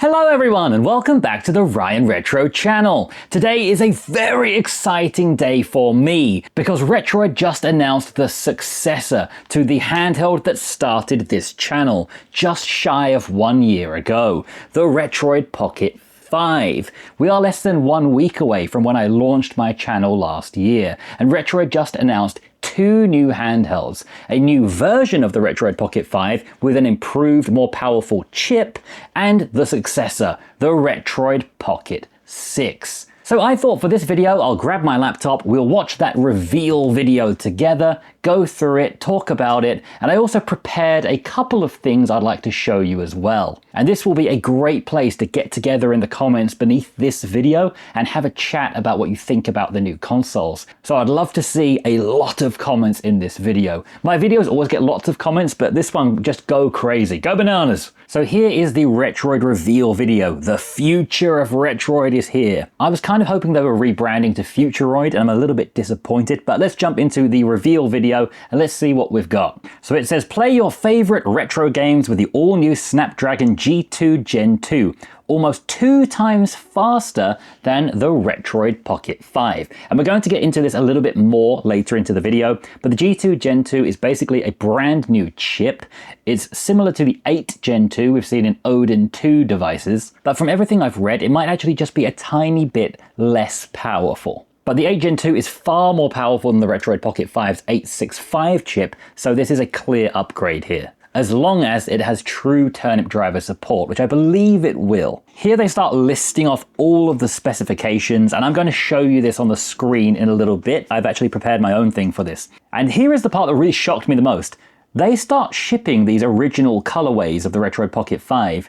Hello everyone and welcome back to the Ryan Retro channel. Today is a very exciting day for me because Retroid just announced the successor to the handheld that started this channel just shy of 1 year ago, the Retroid Pocket 5. We are less than 1 week away from when I launched my channel last year, and Retroid just announced two new handhelds, a new version of the Retroid Pocket 5 with an improved, more powerful chip, and the successor, the Retroid Pocket 6. So I thought for this video, I'll grab my laptop, we'll watch that reveal video together, go through it, talk about it, and I also prepared a couple of things I'd like to show you as well. And this will be a great place to get together in the comments beneath this video and have a chat about what you think about the new consoles. So I'd love to see a lot of comments in this video. My videos always get lots of comments, but this one just go crazy, go bananas. So here is the Retroid reveal video. The future of Retroid is here. I was kind of hoping they were rebranding to Futuroid, and I'm a little bit disappointed, but let's jump into the reveal video and let's see what we've got. So it says, play your favorite retro games with the all-new Snapdragon G2 Gen 2. Almost 2 times faster than the Retroid Pocket 5. And we're going to get into this a little bit more later into the video, but the G2 Gen 2 is basically a brand new chip. It's similar to the 8 Gen 2 we've seen in Odin 2 devices, but from everything I've read, it might actually just be a tiny bit less powerful. But the 8 Gen 2 is far more powerful than the Retroid Pocket 5's 865 chip, so this is a clear upgrade here, as long as it has true turnip driver support, which I believe it will. Here they start listing off all of the specifications, and I'm going to show you this on the screen in a little bit. I've actually prepared my own thing for this. And here is the part that really shocked me the most. They start shipping these original colorways of the Retroid Pocket 5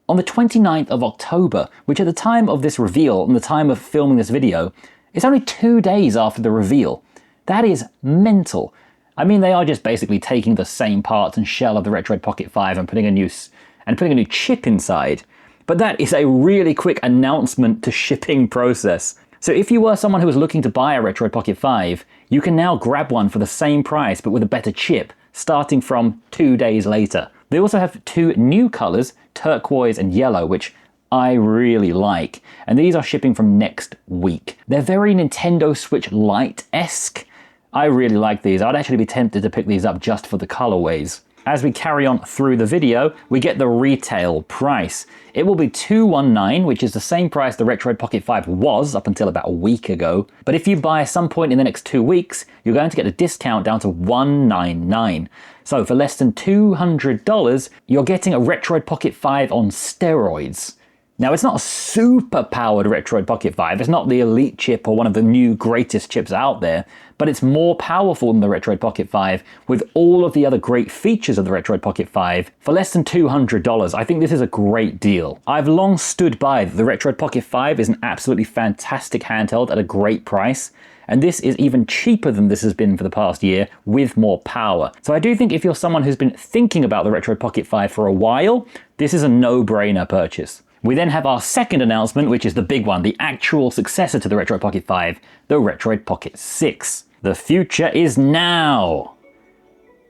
on the 29th of October, which at the time of this reveal, and the time of filming this video, it's only 2 days after the reveal. That is mental. I mean, they are just basically taking the same parts and shell of the Retroid Pocket 5 and putting a new chip inside. But that is a really quick announcement to shipping process. So if you were someone who was looking to buy a Retroid Pocket 5, you can now grab one for the same price but with a better chip, starting from 2 days later. They also have 2 new colors, turquoise and yellow, which I really like. And these are shipping from next week. They're very Nintendo Switch Lite-esque. I really like these. I'd actually be tempted to pick these up just for the colorways. As we carry on through the video, we get the retail price. It will be $219, which is the same price the Retroid Pocket 5 was up until about a week ago. But if you buy some point in the next 2 weeks, you're going to get a discount down to $199. So for less than $200, you're getting a Retroid Pocket 5 on steroids. Now, it's not a super powered Retroid Pocket 5, it's not the elite chip or one of the new greatest chips out there, but it's more powerful than the Retroid Pocket 5 with all of the other great features of the Retroid Pocket 5 for less than $200. I think this is a great deal. I've long stood by that the Retroid Pocket 5 is an absolutely fantastic handheld at a great price, and this is even cheaper than this has been for the past year with more power. So I do think if you're someone who's been thinking about the Retroid Pocket 5 for a while, this is a no-brainer purchase. We then have our second announcement, which is the big one, the actual successor to the Retroid Pocket 5, the Retroid Pocket 6. The future is now!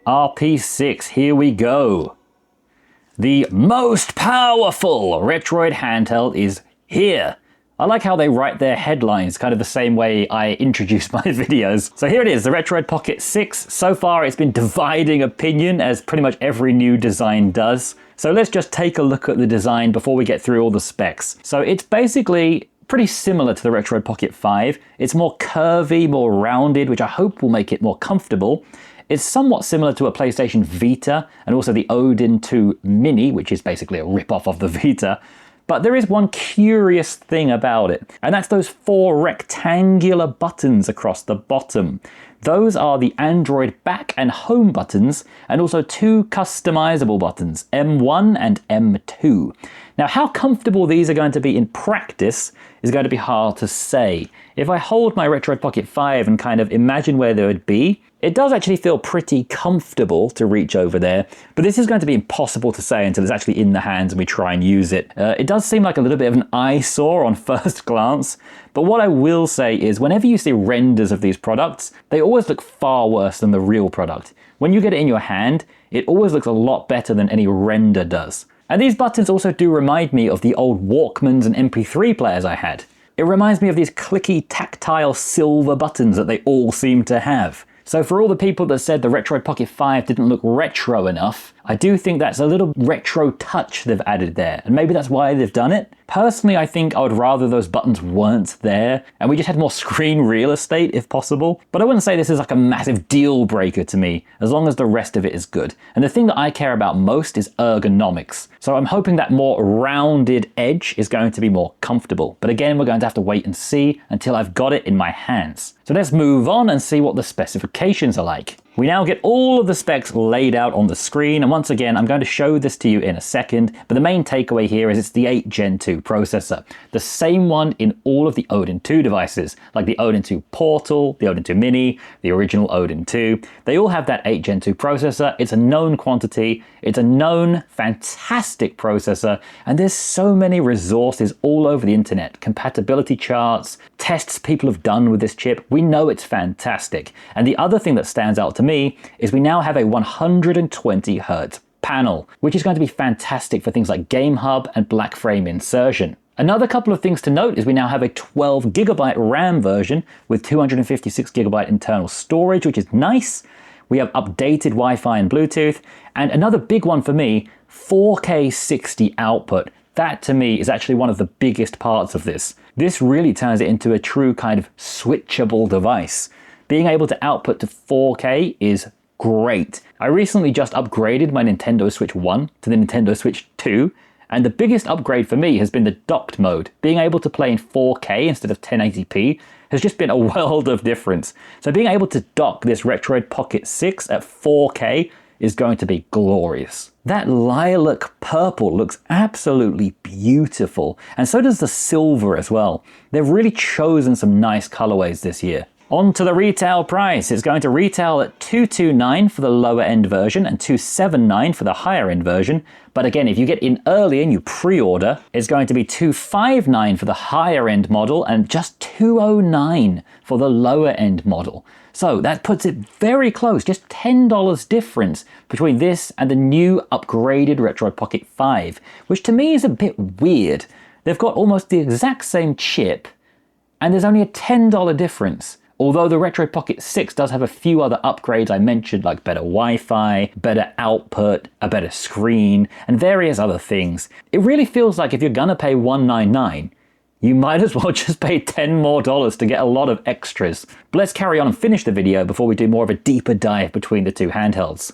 RP6, here we go. The most powerful Retroid handheld is here. I like how they write their headlines kind of the same way I introduce my videos. So here it is, the Retroid Pocket 6. So far it's been dividing opinion, as pretty much every new design does. So let's just take a look at the design before we get through all the specs. So it's basically pretty similar to the Retroid Pocket 5. It's more curvy, more rounded, which I hope will make it more comfortable. It's somewhat similar to a PlayStation Vita and also the Odin 2 Mini, which is basically a rip-off of the Vita. But there is one curious thing about it, and that's those 4 rectangular buttons across the bottom. Those are the Android back and home buttons, and also 2 customizable buttons, M1 and M2. Now, how comfortable these are going to be in practice is going to be hard to say. If I hold my Retroid Pocket 5 and kind of imagine where they would be, it does actually feel pretty comfortable to reach over there, but this is going to be impossible to say until it's actually in the hands and we try and use it. It does seem like a little bit of an eyesore on first glance, but what I will say is whenever you see renders of these products, they always look far worse than the real product. When you get it in your hand, it always looks a lot better than any render does. And these buttons also do remind me of the old Walkmans and MP3 players I had. It reminds me of these clicky, tactile silver buttons that they all seem to have. So for all the people that said the Retroid Pocket 5 didn't look retro enough, I do think that's a little retro touch they've added there, and maybe that's why they've done it. Personally, I think I would rather those buttons weren't there, and we just had more screen real estate if possible. But I wouldn't say this is like a massive deal breaker to me, as long as the rest of it is good. And the thing that I care about most is ergonomics. So I'm hoping that more rounded edge is going to be more comfortable. But again, we're going to have to wait and see until I've got it in my hands. So let's move on and see what the specifications are like. We now get all of the specs laid out on the screen, and once again, I'm going to show this to you in a second, but the main takeaway here is it's the 8 Gen 2 processor. The same one in all of the Odin 2 devices, like the Odin 2 Portal, the Odin 2 Mini, the original Odin 2. They all have that 8 Gen 2 processor. It's a known quantity. It's a known, fantastic processor, and there's so many resources all over the internet. Compatibility charts, tests people have done with this chip. We know it's fantastic. And the other thing that stands out to me is we now have a 120 Hz panel, which is going to be fantastic for things like Game Hub and black frame insertion. Another couple of things to note is we now have a 12GB RAM version with 256GB internal storage, which is nice. We have updated Wi-Fi and Bluetooth, and another big one for me, 4K 60 output. That to me is actually one of the biggest parts of this. This really turns it into a true kind of switchable device. Being able to output to 4K is great. I recently just upgraded my Nintendo Switch 1 to the Nintendo Switch 2, and the biggest upgrade for me has been the docked mode. Being able to play in 4K instead of 1080p has just been a world of difference. So being able to dock this Retroid Pocket 6 at 4K is going to be glorious. That lilac purple looks absolutely beautiful, and so does the silver as well. They've really chosen some nice colorways this year. On to the retail price. It's going to retail at $229 for the lower end version and $279 for the higher end version. But again, if you get in early and you pre-order, it's going to be $259 for the higher end model and just $209 for the lower end model. So that puts it very close, just $10 difference between this and the new upgraded Retroid Pocket 5, which to me is a bit weird. They've got almost the exact same chip and there's only a $10 difference. Although the Retroid Pocket 6 does have a few other upgrades I mentioned, like better Wi-Fi, better output, a better screen, and various other things. It really feels like if you're gonna pay $199, you might as well just pay $10 more to get a lot of extras. But let's carry on and finish the video before we do more of a deeper dive between the two handhelds.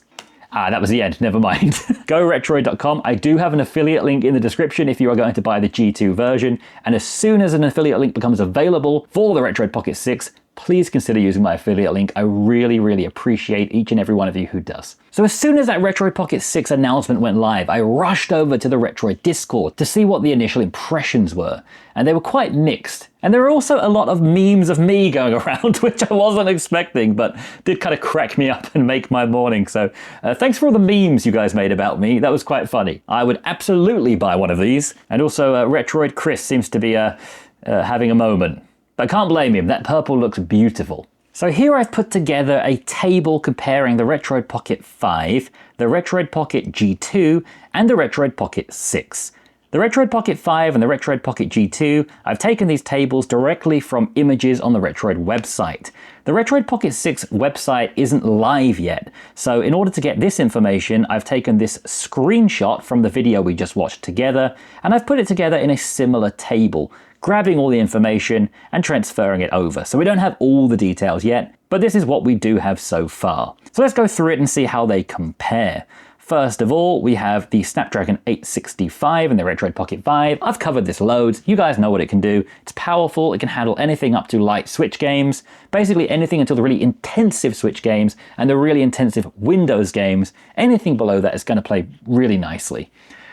Ah, that was the end, never mind. GoRetroid.com. I do have an affiliate link in the description if you are going to buy the G2 version, and as soon as an affiliate link becomes available for the Retroid Pocket 6, please consider using my affiliate link. I really, really appreciate each and every one of you who does. So as soon as that Retroid Pocket 6 announcement went live, I rushed over to the Retroid Discord to see what the initial impressions were, and they were quite mixed. And there were also a lot of memes of me going around, which I wasn't expecting, but did kind of crack me up and make my morning. So thanks for all the memes you guys made about me. That was quite funny. I would absolutely buy one of these. And also Retroid Chris seems to be having a moment. But I can't blame him, that purple looks beautiful. So here I've put together a table comparing the Retroid Pocket 5, the Retroid Pocket G2, and the Retroid Pocket 6. The Retroid Pocket 5 and the Retroid Pocket G2, I've taken these tables directly from images on the Retroid website. The Retroid Pocket 6 website isn't live yet, so in order to get this information, I've taken this screenshot from the video we just watched together, and I've put it together in a similar table, grabbing all the information and transferring it over. So we don't have all the details yet, but this is what we do have so far. So let's go through it and see how they compare. First of all, we have the Snapdragon 865 and the Retroid Pocket 5. I've covered this loads. You guys know what it can do. It's powerful. It can handle anything up to light Switch games, basically anything until the really intensive Switch games and the really intensive Windows games. Anything below that is going to play really nicely.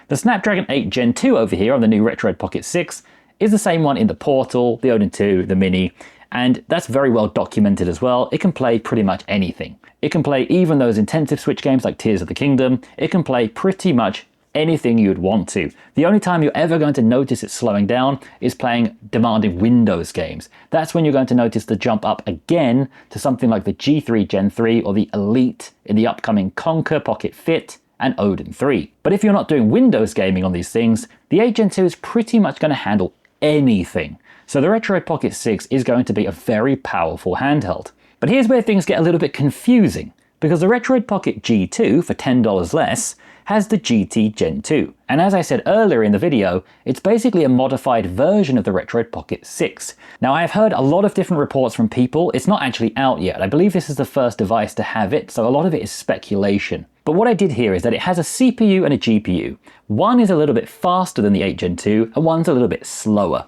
The Snapdragon 8 Gen 2 over here on the new Retroid Pocket 6 is the same one in the Portal, the Odin 2, the Mini, and that's very well documented as well. It can play pretty much anything. It can play even those intensive Switch games like Tears of the Kingdom. It can play pretty much anything you'd want to. The only time you're ever going to notice it slowing down is playing demanding Windows games. That's when you're going to notice the jump up again to something like the G3 Gen 3 or the Elite in the upcoming Conquer Pocket Fit. and Odin 3. But if you're not doing Windows gaming on these things, the 8 Gen 2 is pretty much going to handle anything. So the Retroid Pocket 6 is going to be a very powerful handheld. But here's where things get a little bit confusing, because the Retroid Pocket G2 for $10 less has the GT Gen 2. And as I said earlier in the video, it's basically a modified version of the Retroid Pocket 6. Now I've heard a lot of different reports from people. It's not actually out yet. I believe this is the first device to have it, so a lot of it is speculation. But what I did hear is that it has a CPU and a GPU. One is a little bit faster than the 8 Gen 2, and one's a little bit slower.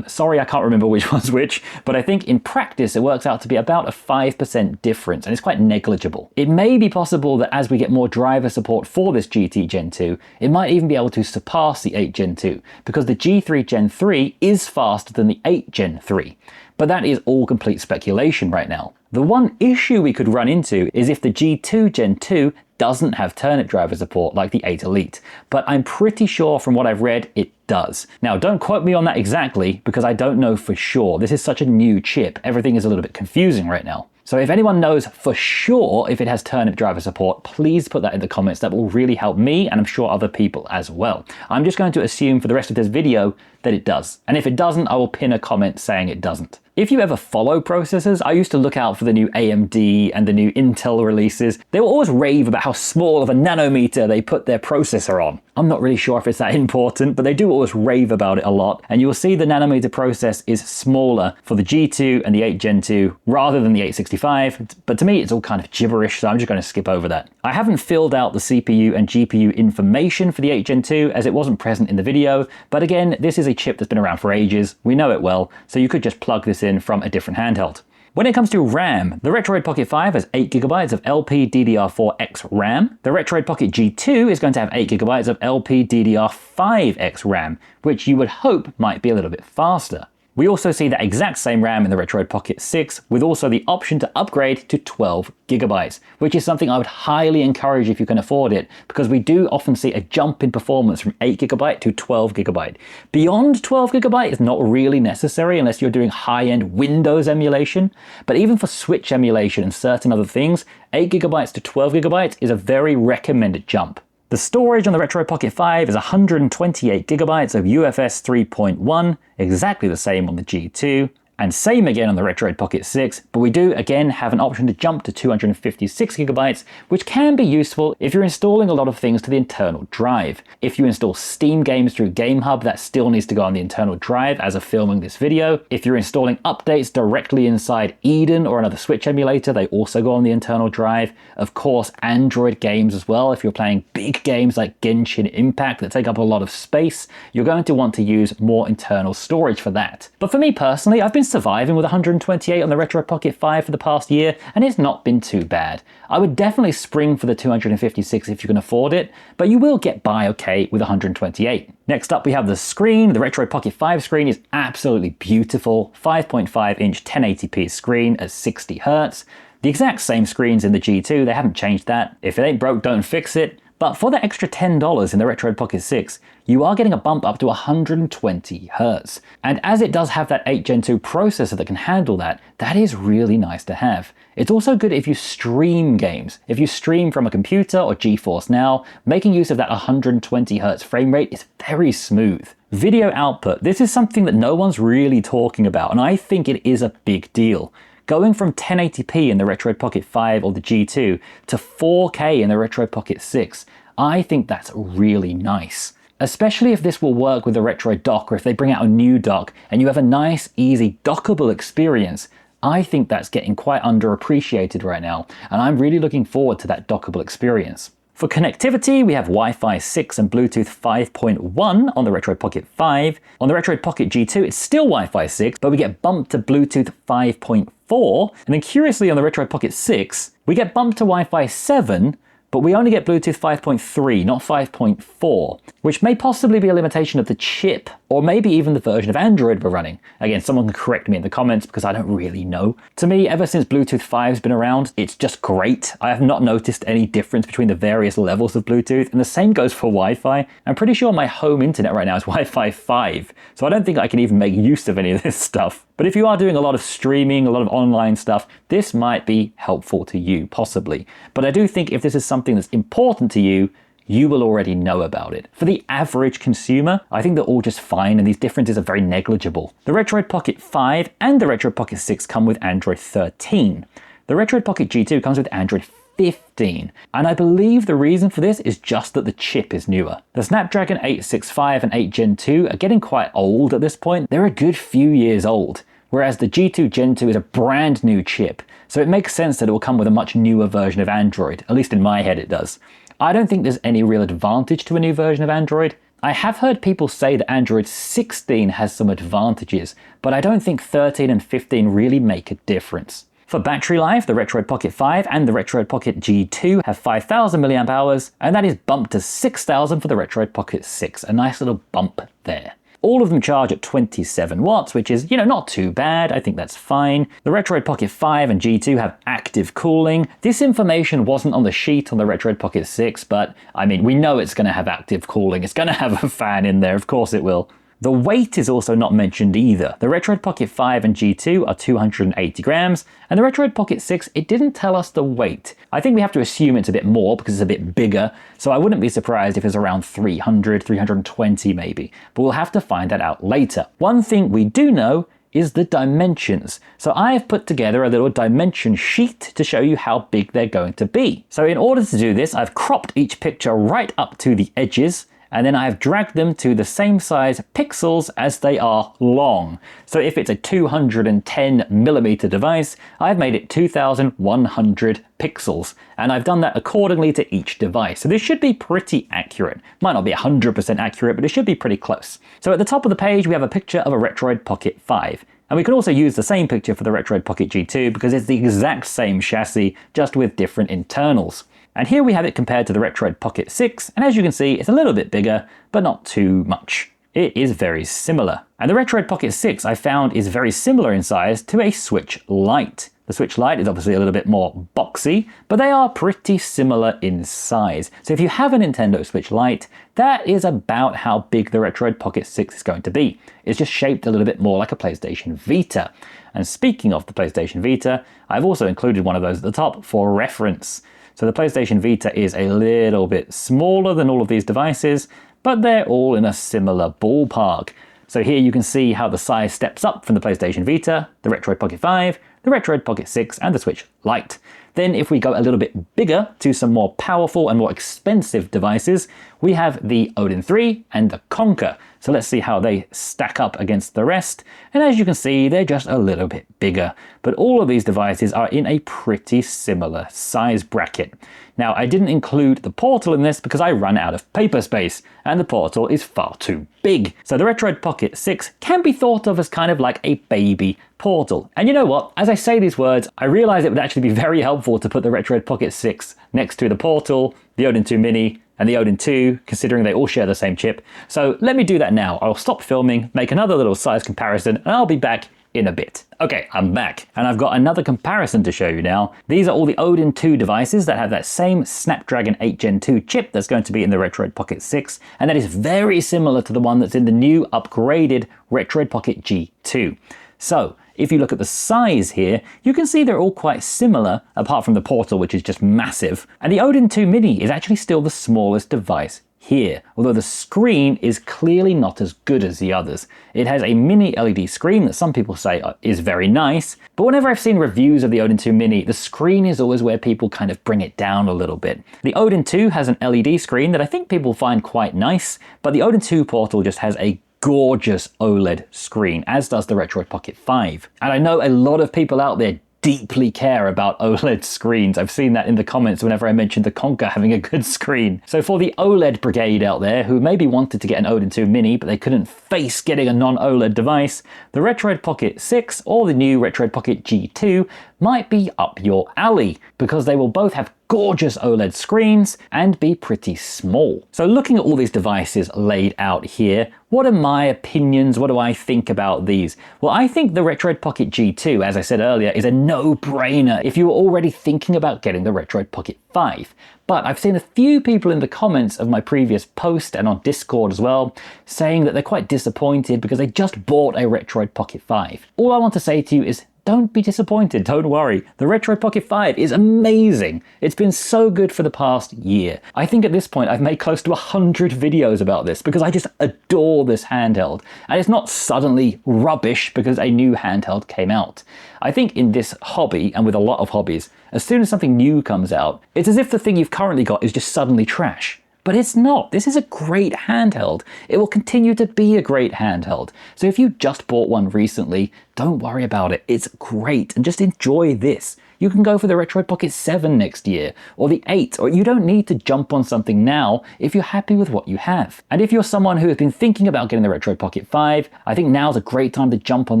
Sorry, I can't remember which one's which, but I think in practice it works out to be about a 5% difference, and it's quite negligible. It may be possible that as we get more driver support for this GT Gen 2, it might even be able to surpass the 8 Gen 2, because the G3 Gen 3 is faster than the 8 Gen 3. But that is all complete speculation right now. The one issue we could run into is if the G2 Gen 2 doesn't have turnip driver support like the 8 Elite, but I'm pretty sure from what I've read it does. Now don't quote me on that exactly, because I don't know for sure. This is such a new chip, everything is a little bit confusing right now. So if anyone knows for sure if it has turnip driver support, please put that in the comments. That will really help me, and I'm sure other people as well. I'm just going to assume for the rest of this video that it does. And if it doesn't, I will pin a comment saying it doesn't. If you ever follow processors, I used to look out for the new AMD and the new Intel releases. They will always rave about how small of a nanometer they put their processor on. I'm not really sure if it's that important, but they do always rave about it a lot. And you will see the nanometer process is smaller for the G2 and the 8 Gen 2 rather than the 865. But to me, it's all kind of gibberish, so I'm just going to skip over that. I haven't filled out the CPU and GPU information for the 8 Gen 2 as it wasn't present in the video. But again, this is a chip that's been around for ages. We know it well, so you could just plug this in from a different handheld. When it comes to RAM, the Retroid Pocket 5 has 8GB of LPDDR4X RAM. The Retroid Pocket G2 is going to have 8GB of LPDDR5X RAM, which you would hope might be a little bit faster. We also see that exact same RAM in the Retroid Pocket 6, with also the option to upgrade to 12GB, which is something I would highly encourage if you can afford it, because we do often see a jump in performance from 8GB to 12GB. Beyond 12GB is not really necessary unless you're doing high-end Windows emulation, but even for Switch emulation and certain other things, 8GB to 12GB is a very recommended jump. The storage on the Retroid Pocket 5 is 128GB of UFS 3.1, exactly the same on the G2, and same again on the Retroid Pocket 6, but we do again have an option to jump to 256GB, which can be useful if you're installing a lot of things to the internal drive. If you install Steam games through GameHub, that still needs to go on the internal drive as of filming this video. If you're installing updates directly inside Eden or another Switch emulator, they also go on the internal drive. Of course, Android games as well. If you're playing big games like Genshin Impact that take up a lot of space, you're going to want to use more internal storage for that. But for me personally, I've been surviving with 128 on the Retroid Pocket 5 for the past year, and it's not been too bad. I would definitely spring for the 256 if you can afford it, but you will get by okay with 128. Next up we have the screen. The Retroid Pocket 5 screen is absolutely beautiful, 5.5-inch 1080p screen at 60Hz. The exact same screens in the G2, they haven't changed that. If it ain't broke, don't fix it. But for the extra $10 in the Retroid Pocket 6, you are getting a bump up to 120Hz. And as it does have that 8 Gen 2 processor that can handle that, that is really nice to have. It's also good if you stream games. If you stream from a computer or GeForce Now, making use of that 120Hz frame rate is very smooth. Video output, this is something that no one's really talking about, and I think it is a big deal. Going from 1080p in the Retroid Pocket 5 or the G2 to 4K in the Retroid Pocket 6, I think that's really nice. Especially if this will work with the Retroid dock, or if they bring out a new dock and you have a nice, easy, dockable experience. I think that's getting quite underappreciated right now, and I'm really looking forward to that dockable experience. For connectivity, we have Wi-Fi 6 and Bluetooth 5.1 on the Retroid Pocket 5. On the Retroid Pocket G2, it's still Wi-Fi 6, but we get bumped to Bluetooth 5.4. And then curiously on the Retroid Pocket 6, we get bumped to Wi-Fi 7, but we only get Bluetooth 5.3, not 5.4, which may possibly be a limitation of the chip, or maybe even the version of Android we're running. Again, someone can correct me in the comments because I don't really know. To me, ever since Bluetooth 5's been around, it's just great. I have not noticed any difference between the various levels of Bluetooth, and the same goes for Wi-Fi. I'm pretty sure my home internet right now is Wi-Fi 5, so I don't think I can even make use of any of this stuff. But if you are doing a lot of streaming, a lot of online stuff, this might be helpful to you, possibly. But I do think if this is something that's important to you, you will already know about it. For the average consumer, I think they're all just fine and these differences are very negligible. The Retroid Pocket 5 and the Retroid Pocket 6 come with Android 13. The Retroid Pocket G2 comes with Android 15, and I believe the reason for this is just that the chip is newer. The Snapdragon 865 and 8 Gen 2 are getting quite old at this point. They're a good few years old, whereas the G2 Gen 2 is a brand new chip, so it makes sense that it will come with a much newer version of Android, at least in my head it does. I don't think there's any real advantage to a new version of Android. I have heard people say that Android 16 has some advantages, but I don't think 13 and 15 really make a difference. For battery life, the Retroid Pocket 5 and the Retroid Pocket G2 have 5,000 mAh, and that is bumped to 6,000 for the Retroid Pocket 6, a nice little bump there. All of them charge at 27 watts, which is, not too bad. I think that's fine. The Retroid Pocket 5 and G2 have active cooling. This information wasn't on the sheet on the Retroid Pocket 6, but I mean, we know it's going to have active cooling. It's going to have a fan in there. Of course it will. The weight is also not mentioned either. The Retroid Pocket 5 and G2 are 280 grams, and the Retroid Pocket 6, it didn't tell us the weight. I think we have to assume it's a bit more because it's a bit bigger, so I wouldn't be surprised if it's around 300, 320 maybe, but we'll have to find that out later. One thing we do know is the dimensions. So I have put together a little dimension sheet to show you how big they're going to be. So in order to do this, I've cropped each picture right up to the edges, and then I've dragged them to the same size pixels as they are long. So if it's a 210mm device, I've made it 2100 pixels, and I've done that accordingly to each device. So this should be pretty accurate. Might not be 100% accurate, but it should be pretty close. So at the top of the page, we have a picture of a Retroid Pocket 5. And we can also use the same picture for the Retroid Pocket G2 because it's the exact same chassis, just with different internals. And here we have it compared to the Retroid Pocket 6, and as you can see, it's a little bit bigger, but not too much. It is very similar. And the Retroid Pocket 6 I found is very similar in size to a Switch Lite. The Switch Lite is obviously a little bit more boxy, but they are pretty similar in size. So if you have a Nintendo Switch Lite, that is about how big the Retroid Pocket 6 is going to be. It's just shaped a little bit more like a PlayStation Vita. And speaking of the PlayStation Vita, I've also included one of those at the top for reference. So the PlayStation Vita is a little bit smaller than all of these devices, but they're all in a similar ballpark. So here you can see how the size steps up from the PlayStation Vita, the Retroid Pocket 5, the Retroid Pocket 6, and the Switch Lite. Then if we go a little bit bigger to some more powerful and more expensive devices, we have the Odin 3 and the Conker. So let's see how they stack up against the rest. And as you can see, they're just a little bit bigger. But all of these devices are in a pretty similar size bracket. Now, I didn't include the Portal in this because I ran out of paper space, and the Portal is far too big. So the Retroid Pocket 6 can be thought of as kind of like a baby Portal. And you know what? As I say these words, I realize it would actually be very helpful to put the Retroid Pocket 6 next to the Portal, the Odin 2 Mini, and the Odin 2, considering they all share the same chip. So let me do that now. I'll stop filming, make another little size comparison, and I'll be back in a bit. Okay, I'm back, and I've got another comparison to show you now. These are all the Odin 2 devices that have that same Snapdragon 8 Gen 2 chip that's going to be in the Retroid Pocket 6, and that is very similar to the one that's in the new upgraded Retroid Pocket G2. So, if you look at the size here, you can see they're all quite similar, apart from the Portal, which is just massive. And the Odin 2 Mini is actually still the smallest device here, although the screen is clearly not as good as the others. It has a mini LED screen that some people say is very nice, but whenever I've seen reviews of the Odin 2 Mini, the screen is always where people kind of bring it down a little bit. The Odin 2 has an LED screen that I think people find quite nice, but the Odin 2 Portal just has a gorgeous OLED screen, as does the Retroid Pocket 5. And I know a lot of people out there deeply care about OLED screens. I've seen that in the comments whenever I mentioned the Conker having a good screen. So for the OLED brigade out there who maybe wanted to get an Odin 2 Mini but they couldn't face getting a non-OLED device, the Retroid Pocket 6 or the new Retroid Pocket G2 might be up your alley because they will both have gorgeous OLED screens and be pretty small. So looking at all these devices laid out here, what are my opinions? What do I think about these? Well, I think the Retroid Pocket G2, as I said earlier, is a no-brainer if you were already thinking about getting the Retroid Pocket 5. But I've seen a few people in the comments of my previous post and on Discord as well, saying that they're quite disappointed because they just bought a Retroid Pocket 5. All I want to say to you is don't be disappointed, don't worry. The Retroid Pocket 5 is amazing. It's been so good for the past year. I think at this point I've made close to 100 videos about this because I just adore this handheld. And it's not suddenly rubbish because a new handheld came out. I think in this hobby, and with a lot of hobbies, as soon as something new comes out, it's as if the thing you've currently got is just suddenly trash. But it's not. This is a great handheld. It will continue to be a great handheld. So if you just bought one recently, don't worry about it. It's great, and just enjoy this. You can go for the Retroid Pocket 7 next year, or the 8, or you don't need to jump on something now if you're happy with what you have. And if you're someone who has been thinking about getting the Retroid Pocket 5, I think now's a great time to jump on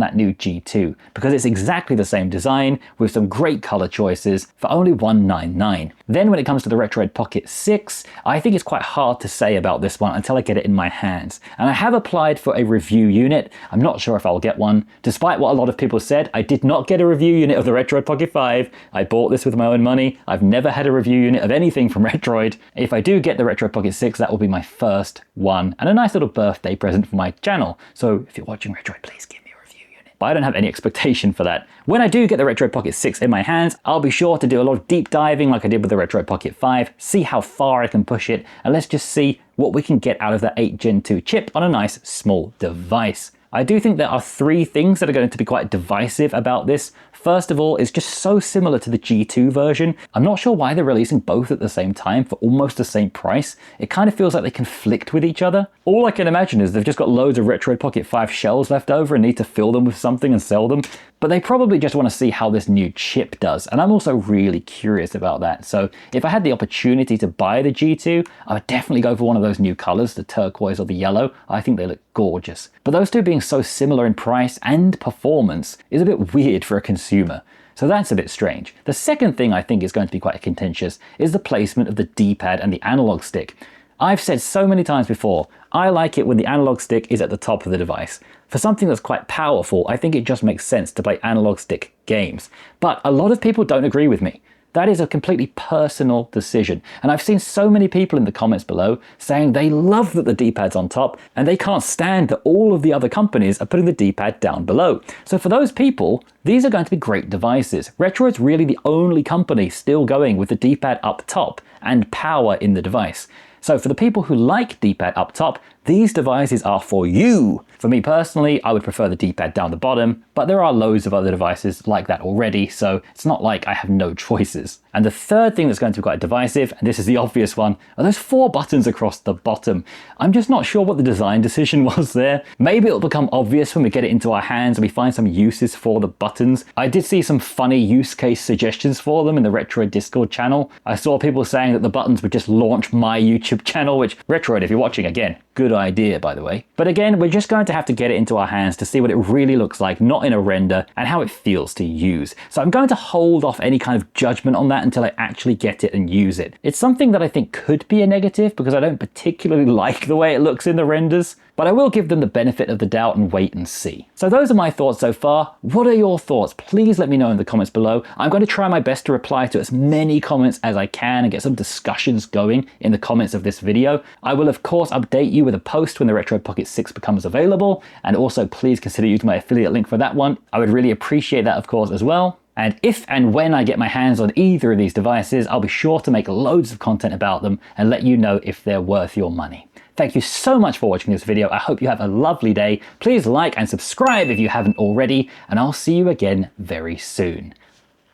that new G2, because it's exactly the same design with some great color choices for only $199. Then when it comes to the Retroid Pocket 6, I think it's quite hard to say about this one until I get it in my hands. And I have applied for a review unit. I'm not sure if I'll get one. Despite what a lot of people said, I did not get a review unit of the Retroid Pocket 5. I bought this with my own money. I've never had a review unit of anything from Retroid. If I do get the Retroid Pocket 6, that will be my first one, and a nice little birthday present for my channel. So if you're watching Retroid, please give me a review unit. But I don't have any expectation for that. When I do get the Retroid Pocket 6 in my hands, I'll be sure to do a lot of deep diving like I did with the Retroid Pocket 5, see how far I can push it, and let's just see what we can get out of that 8 Gen 2 chip on a nice small device. I do think there are 3 things that are going to be quite divisive about this. First of all, it's just so similar to the G2 version. I'm not sure why they're releasing both at the same time for almost the same price. It kind of feels like they conflict with each other. All I can imagine is they've just got loads of Retroid Pocket 5 shells left over and need to fill them with something and sell them. But they probably just want to see how this new chip does, and I'm also really curious about that. So if I had the opportunity to buy the G2, I would definitely go for one of those new colors, the turquoise or the yellow. I think they look gorgeous. But those two being so similar in price and performance is a bit weird for a consumer. So that's a bit strange. The second thing I think is going to be quite contentious is the placement of the D-pad and the analog stick. I've said so many times before, I like it when the analog stick is at the top of the device. For something that's quite powerful, I think it just makes sense to play analog stick games. But a lot of people don't agree with me. That is a completely personal decision. And I've seen so many people in the comments below saying they love that the D-pad's on top and they can't stand that all of the other companies are putting the D-pad down below. So for those people, these are going to be great devices. Retroid's really the only company still going with the D-pad up top and power in the device. So for the people who like D-pad up top, these devices are for you. For me personally, I would prefer the D-pad down the bottom, but there are loads of other devices like that already, so it's not like I have no choices. And the third thing that's going to be quite divisive, and this is the obvious one, are those 4 buttons across the bottom. I'm just not sure what the design decision was there. Maybe it'll become obvious when we get it into our hands and we find some uses for the buttons. I did see some funny use case suggestions for them in the Retroid Discord channel. I saw people saying that the buttons would just launch my YouTube channel, which, Retroid, if you're watching, again, good idea, by the way. But again, we're just going to have to get it into our hands to see what it really looks like, not in a render, and how it feels to use. So I'm going to hold off any kind of judgment on that until I actually get it and use it. It's something that I think could be a negative because I don't particularly like the way it looks in the renders, but I will give them the benefit of the doubt and wait and see. So those are my thoughts so far. What are your thoughts? Please let me know in the comments below. I'm going to try my best to reply to as many comments as I can and get some discussions going in the comments of this video. I will of course update you with a post when the Retroid Pocket 6 becomes available, and also please consider using my affiliate link for that one. I would really appreciate that of course as well. And if and when I get my hands on either of these devices, I'll be sure to make loads of content about them and let you know if they're worth your money. Thank you so much for watching this video. I hope you have a lovely day. Please like and subscribe if you haven't already, and I'll see you again very soon.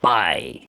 Bye.